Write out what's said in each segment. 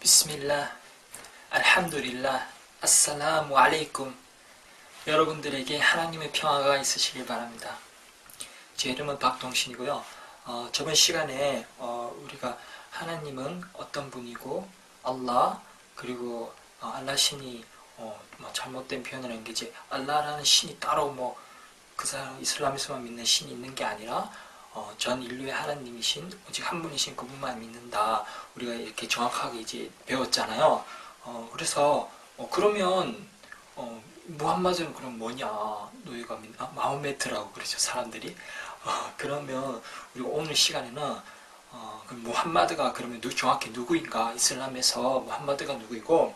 비스밀라, 알함두릴라, 아살라무 알레이쿰. 여러분들에게 하나님의 평화가 있으시길 바랍니다. 제 이름은 박동신이고요. 저번 시간에 우리가 하나님은 어떤 분이고 알라, 그리고 알라 신이 잘못된 표현을 한 게 이제 알라라는 신이 따로 그 사람 이슬람에서만 믿는 신이 있는 게 아니라 전 인류의 하나님이신 오직 한 분이신 그분만 믿는다. 우리가 이렇게 정확하게 이제 배웠잖아요. 그래서 그러면 무함마드는 그럼 뭐냐? 너희가 마호메트라고 그러죠, 사람들이. 그러면 우리가 오늘 시간에는 그럼 무함마드가 그러면 정확히 누구인가? 이슬람에서 무함마드가 누구이고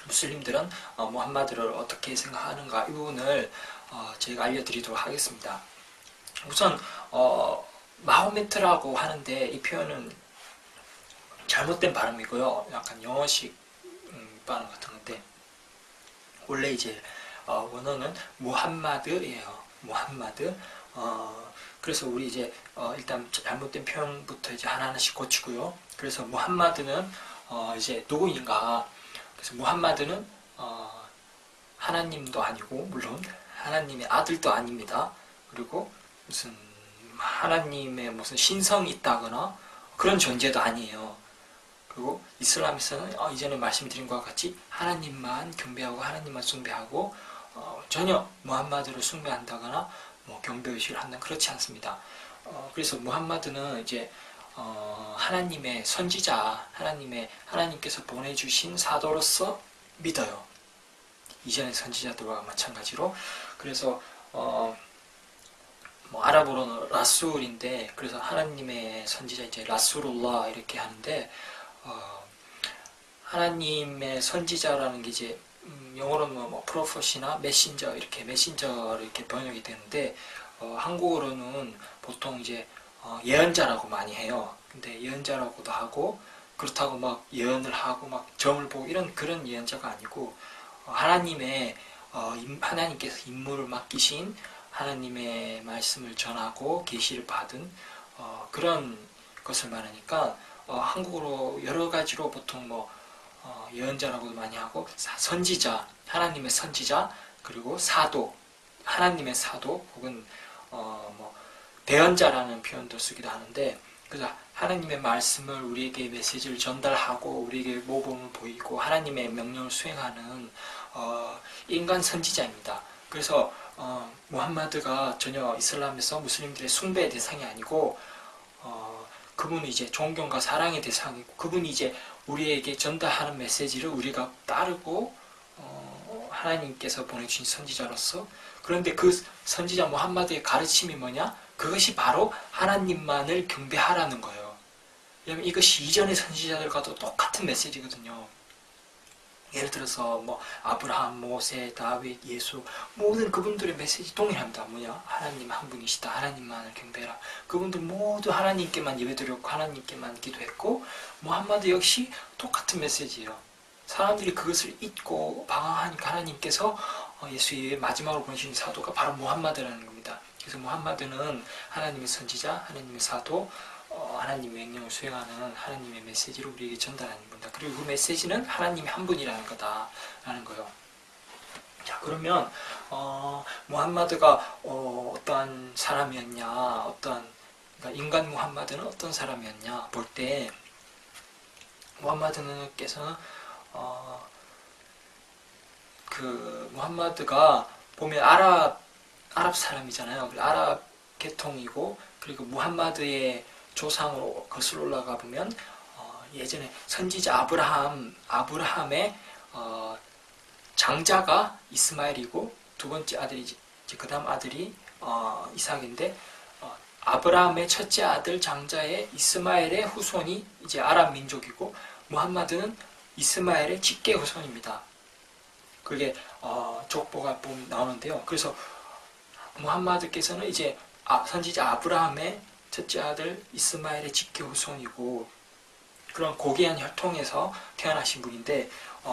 무슬림들은 무함마드를 어떻게 생각하는가? 이 부분을 저희가 알려드리도록 하겠습니다. 우선 마호메트라고 하는데 이 표현은 잘못된 발음이고요. 약간 영어식 발음 같은 건데 원래 이제 원어는 무함마드예요. 무함마드. 그래서 우리 이제 일단 잘못된 표현부터 이제 하나하나씩 고치고요. 그래서 무함마드는 이제 누구인가? 그래서 무함마드는 하나님도 아니고 물론 하나님의 아들도 아닙니다. 그리고 무슨 하나님의 무슨 신성이 있다거나 그런 존재도 아니에요. 그리고 이슬람에서는 이전에 말씀드린 것과 같이 하나님만 경배하고 하나님만 숭배하고 전혀 무함마드를 숭배한다거나 경배의식을 한다 그렇지 않습니다. 그래서 무함마드는 이제 하나님의 선지자, 하나님께서 보내주신 사도로서 믿어요. 이전의 선지자들과 마찬가지로. 그래서 아랍어로는 라술인데, 그래서 하나님의 선지자 이제 라술울라 이렇게 하는데, 하나님의 선지자라는 게 이제 영어로는 프로포시나 메신저 이렇게 메신저로 이렇게 번역이 되는데, 한국어로는 보통 이제 예언자라고 많이 해요. 근데 예언자라고도 하고 그렇다고 막 예언을 하고 막 점을 보고 이런 그런 예언자가 아니고 하나님께서 임무를 맡기신 하나님의 말씀을 전하고 계시를 받은 그런 것을 말하니까 한국어로 여러 가지로 보통 예언자라고도 많이 하고 선지자, 하나님의 선지자, 그리고 사도, 하나님의 사도 혹은 대언자라는 표현도 쓰기도 하는데, 그래서 하나님의 말씀을 우리에게 메시지를 전달하고 우리에게 모범을 보이고 하나님의 명령을 수행하는 인간 선지자입니다. 그래서 무함마드가 전혀 이슬람에서 무슬림들의 숭배의 대상이 아니고 그분은 이제 존경과 사랑의 대상이고 그분이 이제 우리에게 전달하는 메시지를 우리가 따르고 하나님께서 보내주신 선지자로서, 그런데 그 선지자 무함마드의 가르침이 뭐냐? 그것이 바로 하나님만을 경배하라는 거예요. 왜냐하면 이것이 이전의 선지자들과도 똑같은 메시지거든요. 예를 들어서 아브라함, 모세, 다윗, 예수 모든 그분들의 메시지 동일합니다. 뭐냐? 하나님 한 분이시다. 하나님만을 경배해라. 그분들 모두 하나님께만 예배드렸고 하나님께만 기도했고 무함마드 역시 똑같은 메시지예요. 사람들이 그것을 잊고 방황하니까 하나님께서 예수의 마지막으로 보내신 사도가 바로 무함마드라는 겁니다. 그래서 무함마드는 하나님의 선지자, 하나님의 사도, 하나님의 명령을 수행하는 하나님의 메시지를 우리에게 전달하는 겁니다. 그리고 그 메시지는 하나님이 한 분이라는 거다라는 거예요. 자, 그러면 무함마드가 어떠한 사람이었냐, 그러니까 인간 무함마드는 어떤 사람이었냐 볼 때 무함마드께서는 그 무함마드가 보면 아랍 사람이잖아요. 아랍 계통이고, 그리고 무함마드의 조상으로 거슬러 올라가 보면 예전에 선지자 아브라함의 장자가 이스마엘이고 두 번째 아들이 그 다음 아들이 이삭인데 아브라함의 첫째 아들 장자의 이스마엘의 후손이 이제 아랍 민족이고 무함마드는 이스마엘의 직계 후손입니다. 그게 족보가 보면 나오는데요. 그래서 무함마드께서는 이제 선지자 아브라함의 첫째 아들 이스마엘의 직계 후손이고 그런 고귀한 혈통에서 태어나신 분인데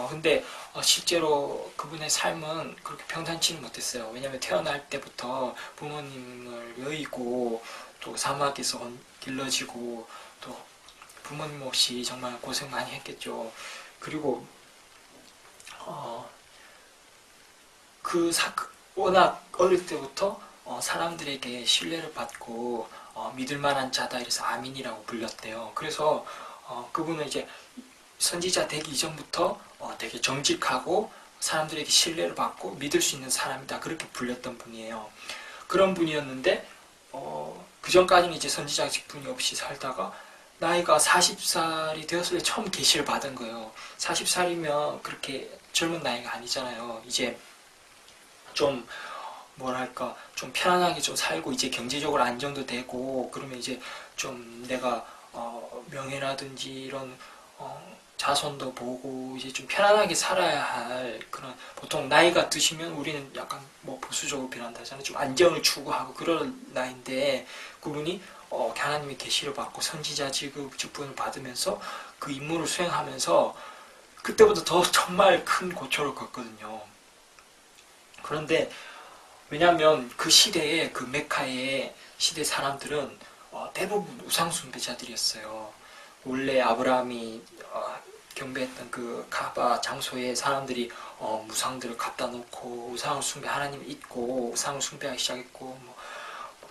근데 실제로 그분의 삶은 그렇게 평탄치는 못했어요. 왜냐하면 태어날 때부터 부모님을 여의고 또 사막에서 길러지고 또 부모님 없이 정말 고생 많이 했겠죠. 그리고 워낙 어릴 때부터 사람들에게 신뢰를 받고 믿을 만한 자다 이래서 아민이라고 불렸대요. 그래서 그분은 이제 선지자 되기 이전부터 되게 정직하고 사람들에게 신뢰를 받고 믿을 수 있는 사람이다 그렇게 불렸던 분이에요. 그런 분이었는데 그 전까지는 이제 선지자 직분이 없이 살다가 나이가 40살이 되었을 때 처음 계시를 받은 거예요. 40살이면 그렇게 젊은 나이가 아니잖아요. 이제 좀 뭐랄까 좀 편안하게 좀 살고 이제 경제적으로 안정도 되고 그러면 이제 좀 내가 명예라든지 이런 자손도 보고 이제 좀 편안하게 살아야 할 그런 보통 나이가 드시면 우리는 약간 뭐 보수적으로 변한다잖아요. 좀 안정을 추구하고 그런 나이인데 그분이 하나님의 계시를 받고 선지자 직분을 받으면서 그 임무를 수행하면서 그때부터 더 정말 큰 고초를 겪거든요. 그런데 왜냐하면 그 시대에 그 메카의 시대 사람들은 대부분 우상숭배자들이었어요. 원래 아브라함이 경배했던 그 가바 장소에 사람들이 무상들을 갖다 놓고 우상을 숭배 하나님을 잊고 우상을 숭배하기 시작했고 뭐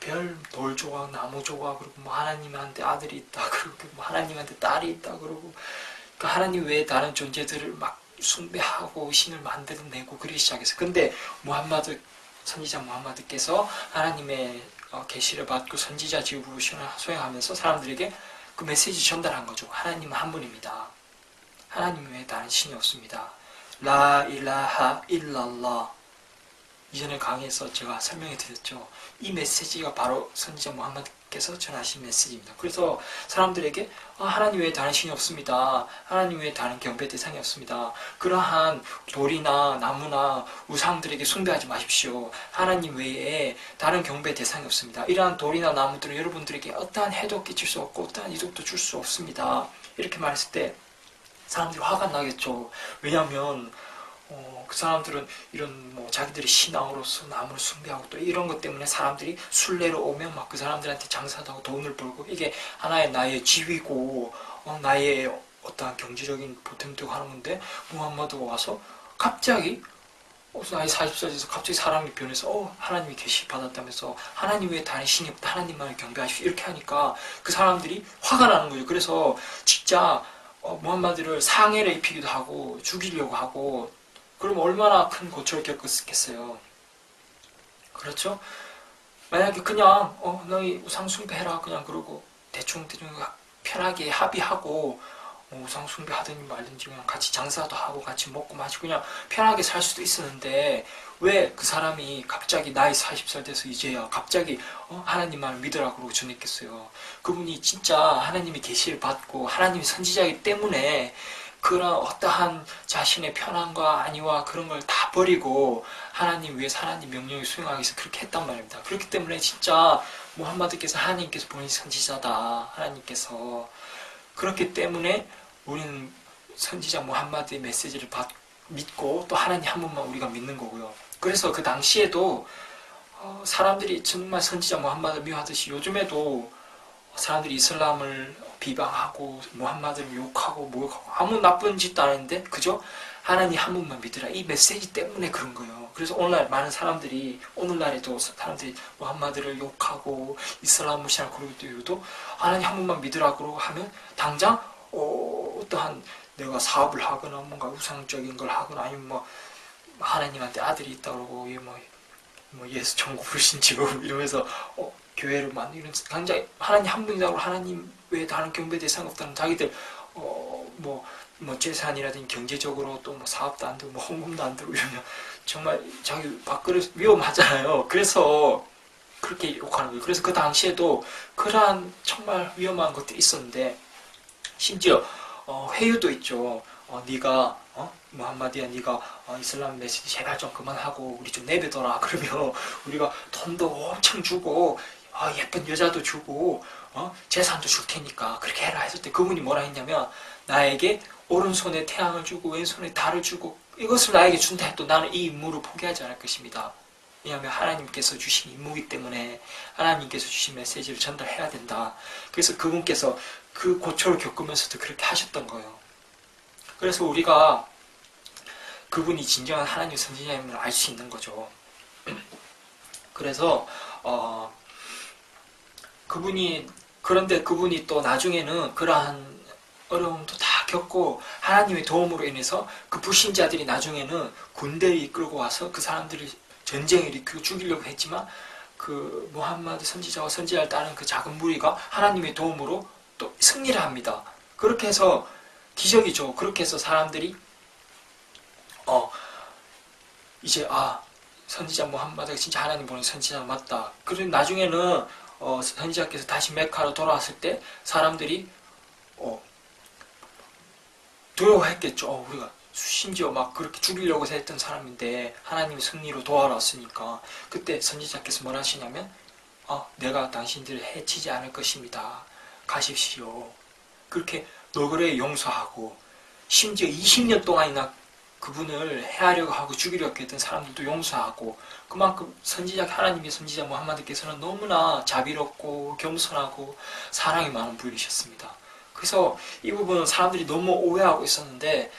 별 돌 조각 나무 조각 그리고 뭐 하나님한테 아들이 있다 그러고 뭐 하나님한테 딸이 있다 그러고 그 하나님 외에 다른 존재들을 막 숭배하고 신을 만들어내고 그러기 시작했어요. 근데 선지자 무함마드께서 하나님의 계시를 받고 선지자 직업으로 수행하면서 사람들에게 그 메시지 전달한 거죠. 하나님은 한 분입니다. 하나님 외에 다른 신이 없습니다. 라 일라하 일랄라. 이전에 강의에서 제가 설명해 드렸죠. 이 메시지가 바로 선지자 무함마드께서 전하신 메시지입니다. 그래서 사람들에게 하나님 외에 다른 신이 없습니다. 하나님 외에 다른 경배 대상이 없습니다. 그러한 돌이나 나무나 우상들에게 숭배하지 마십시오. 하나님 외에 다른 경배 대상이 없습니다. 이러한 돌이나 나무들은 여러분들에게 어떠한 해도 끼칠 수 없고 어떠한 이득도 줄 수 없습니다. 이렇게 말했을 때 사람들이 화가 나겠죠. 왜냐하면 그 사람들은 이런 뭐 자기들의 신앙으로서 나무를 숭배하고 또 이런 것 때문에 사람들이 순례로 오면 막 그 사람들한테 장사도 하고 돈을 벌고 이게 하나의 나의 지위고 나의 어떠한 경제적인 보탬도 하는 건데 무함마드가 와서 갑자기 나이 40살 돼서 갑자기 사람이 변해서 하나님이 계시 받았다면서 하나님 외에 다른 신이 없다 하나님만을 경배하십시오 이렇게 하니까 그 사람들이 화가 나는 거죠. 그래서 진짜 무함마드를 상해를 입히기도 하고 죽이려고 하고 그럼 얼마나 큰 고초를 겪었겠어요. 그렇죠? 만약에 그냥 너희 우상 숭배해라 그냥 그러고 대충 편하게 합의하고 우상 숭배하든지 말든지 그냥 같이 장사도 하고 같이 먹고 마시고 그냥 편하게 살 수도 있었는데 왜 그 사람이 갑자기 나이 40살 돼서 이제야 갑자기 하나님만을 믿으라고 그러고 전했겠어요. 그분이 진짜 하나님의 계시를 받고 하나님의 선지자이기 때문에 그런 어떠한 자신의 편안과 안위와 그런 걸 다 버리고 하나님 위해서 하나님 명령을 수행하기 위해서 그렇게 했단 말입니다. 그렇기 때문에 진짜 무함마드께서 하나님께서 보낸 선지자다. 하나님께서 그렇기 때문에 우리는 선지자 무함마드의 메시지를 믿고 또 하나님 한 분만 우리가 믿는 거고요. 그래서 그 당시에도 사람들이 정말 선지자 무함마드 미워하듯이 요즘에도 사람들이 이슬람을 비방하고 무함마드를 욕하고 모욕하고 아무 나쁜 짓도 안 했는데 그저 하나님 한 분만 믿으라 이 메시지 때문에 그런 거예요. 그래서 오늘날 많은 사람들이 오늘날에도 사람들이 무함마드를 욕하고 이슬람 무시하고 그러고 때도 하나님 한 분만 믿으라 그러고 하면 당장 어떠한 내가 사업을 하거나 뭔가 우상적인 걸 하거나 아니면 뭐 하나님한테 아들이 있다 그러고 뭐 예수 천국 불신 직업 이러면서 교회를 만드는 당장 하나님 한 분이라고 하나님 외에 다른 경배 대상 없다는 자기들 뭐 재산이라든지 경제적으로 또 뭐 사업도 안 되고 뭐 헌금도 안 되고 이러면 정말 자기 밥그릇 위험하잖아요. 그래서 그렇게 욕하는 거예요. 그래서 그 당시에도 그러한 정말 위험한 것들이 있었는데 심지어 회유도 있죠. 네가 무함마드야 네가 이슬람 메시지 제발 좀 그만하고 우리 좀 내뱉어라. 그러면 우리가 돈도 엄청 주고 예쁜 여자도 주고 재산도 줄 테니까 그렇게 해라 했을 때 그분이 뭐라 했냐면 나에게 오른손에 태양을 주고 왼손에 달을 주고 이것을 나에게 준다 해도 나는 이 임무를 포기하지 않을 것입니다. 왜냐하면 하나님께서 주신 임무이기 때문에 하나님께서 주신 메시지를 전달해야 된다. 그래서 그분께서 그 고초를 겪으면서도 그렇게 하셨던 거예요. 그래서 우리가 그분이 진정한 하나님 선지자임을 알 수 있는 거죠. 그래서 그런데 그분이 또 나중에는 그러한 어려움도 다 겪고 하나님의 도움으로 인해서 그 불신자들이 나중에는 군대를 이끌고 와서 그 사람들을 전쟁을 일으키고 죽이려고 했지만 그 무함마드 선지자와 선지자를 따른 그 작은 무리가 하나님의 도움으로 또 승리를 합니다. 그렇게 해서 기적이죠. 그렇게 해서 사람들이 이제 선지자 무함마드가 진짜 하나님 보낸 선지자 맞다. 그리고 나중에는 선지자께서 다시 메카로 돌아왔을 때 사람들이 두려워했겠죠. 우리가 심지어 막 그렇게 죽이려고 했던 사람인데 하나님의 승리로 도와왔으니까 그때 선지자께서 뭘 하시냐면 내가 당신들을 해치지 않을 것입니다. 가십시오. 그렇게 너그레 용서하고 심지어 20년 동안이나 그분을 해하려고 하고 죽이려고 했던 사람들도 용서하고 그만큼 하나님의 선지자 무함마드께서는 너무나 자비롭고 겸손하고 사랑이 많은 분이셨습니다. 그래서 이 부분은 사람들이 너무 오해하고 있었는데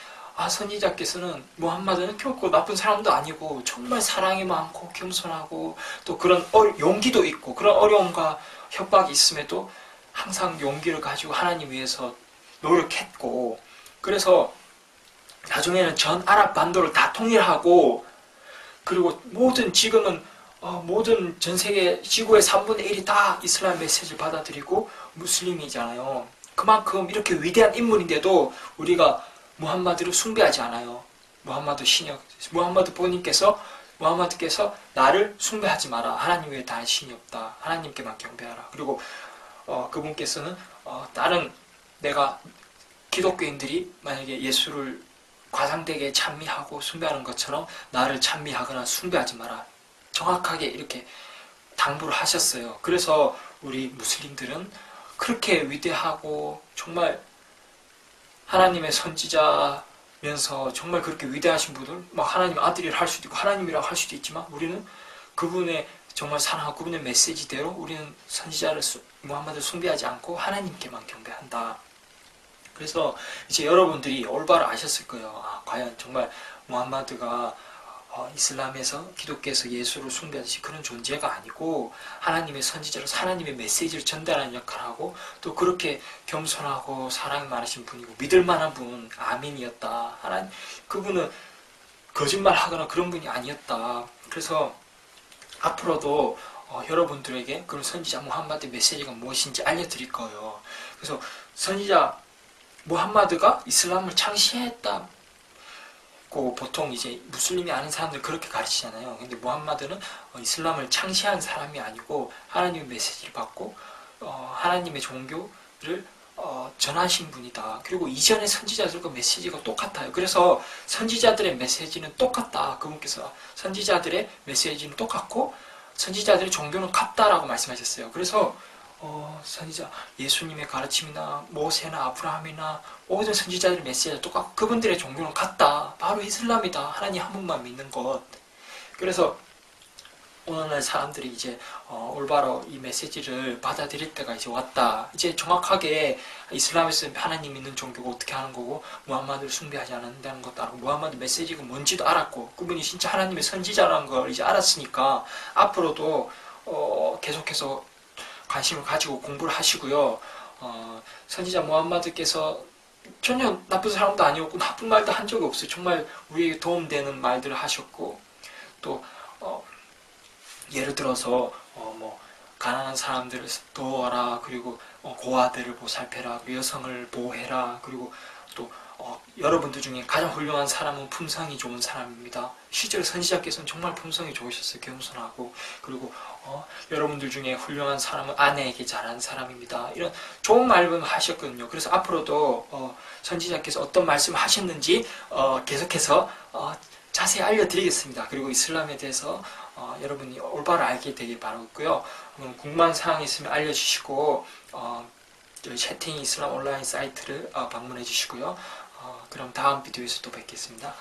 선지자께서는 무함마드는 결코 나쁜 사람도 아니고 정말 사랑이 많고 겸손하고 또 그런 용기도 있고 그런 어려움과 협박이 있음에도 항상 용기를 가지고 하나님 위해서 노력했고 그래서 나중에는 전 아랍 반도를 다 통일하고 그리고 지금은 모든 전 세계 지구의 3분의 1이 다 이슬람 메시지를 받아들이고 무슬림이잖아요. 그만큼 이렇게 위대한 인물인데도 우리가 무함마드를 숭배하지 않아요. 무함마드께서 나를 숭배하지 마라. 하나님 외에 다른 신이 없다. 하나님께만 경배하라. 그리고 그분께서는 다른 내가 기독교인들이 만약에 예수를 과장되게 찬미하고 숭배하는 것처럼 나를 찬미하거나 숭배하지 마라. 정확하게 이렇게 당부를 하셨어요. 그래서 우리 무슬림들은 그렇게 위대하고 정말 하나님의 선지자면서 정말 그렇게 위대하신 분들 막 하나님 아들이라 할 수도 있고 하나님이라고 할 수도 있지만 우리는 그분의 정말 사랑하고 그분의 메시지대로 우리는 선지자를 무함마드를 숭배하지 않고 하나님께만 경배한다. 그래서 이제 여러분들이 올바로 아셨을 거예요. 과연 정말 무함마드가 이슬람에서 기독교에서 예수를 숭배하듯이 그런 존재가 아니고 하나님의 선지자로서 하나님의 메시지를 전달하는 역할을 하고 또 그렇게 겸손하고 사랑이 많으신 분이고 믿을 만한 분 아민이었다. 그분은 거짓말하거나 그런 분이 아니었다. 그래서 앞으로도 여러분들에게 그런 선지자 무함마드의 메시지가 무엇인지 알려드릴 거예요. 그래서 선지자 무함마드가 이슬람을 창시했다. 보통 이제 무슬림이 아는 사람들 그렇게 가르치잖아요. 근데 무함마드는 이슬람을 창시한 사람이 아니고 하나님의 메시지를 받고 하나님의 종교를 전하신 분이다. 그리고 이전의 선지자들과 메시지가 똑같아요. 그래서 선지자들의 메시지는 똑같다. 그분께서 선지자들의 메시지는 똑같고 선지자들의 종교는 같다라고 말씀하셨어요. 그래서 선지자 예수님의 가르침이나 모세나 아브라함이나 모든 선지자들의 메시지가 똑같고 그분들의 종교는 같다. 바로 이슬람이다. 하나님 한 분만 믿는 것. 그래서 오늘날 사람들이 이제 올바로 이 메시지를 받아들일 때가 이제 왔다. 이제 정확하게 이슬람에서 하나님 믿는 종교가 어떻게 하는 거고 무함마드를 숭배하지 않는다는 것도 알고 무함마드 메시지가 뭔지도 알았고 그분이 진짜 하나님의 선지자라는 걸 이제 알았으니까 앞으로도 계속해서 관심을 가지고 공부를 하시고요. 선지자 무함마드께서 전혀 나쁜 사람도 아니었고 나쁜 말도 한 적이 없어요. 정말 우리에게 도움되는 말들을 하셨고 또 예를 들어서 가난한 사람들을 도와라. 그리고 고아들을 보살펴라. 그리고 여성을 보호해라. 그리고 또 여러분들 중에 가장 훌륭한 사람은 품성이 좋은 사람입니다. 실제로 선지자께서는 정말 품성이 좋으셨어요. 겸손하고. 그리고 여러분들 중에 훌륭한 사람은 아내에게 잘하는 사람입니다. 이런 좋은 말씀을 하셨거든요. 그래서 앞으로도 선지자께서 어떤 말씀을 하셨는지 계속해서 자세히 알려드리겠습니다. 그리고 이슬람에 대해서 여러분이 올바로 알게 되길 바라고요. 궁금한 사항이 있으면 알려주시고 채팅 이슬람 온라인 사이트를 방문해 주시고요. 그럼 다음 비디오에서 또 뵙겠습니다.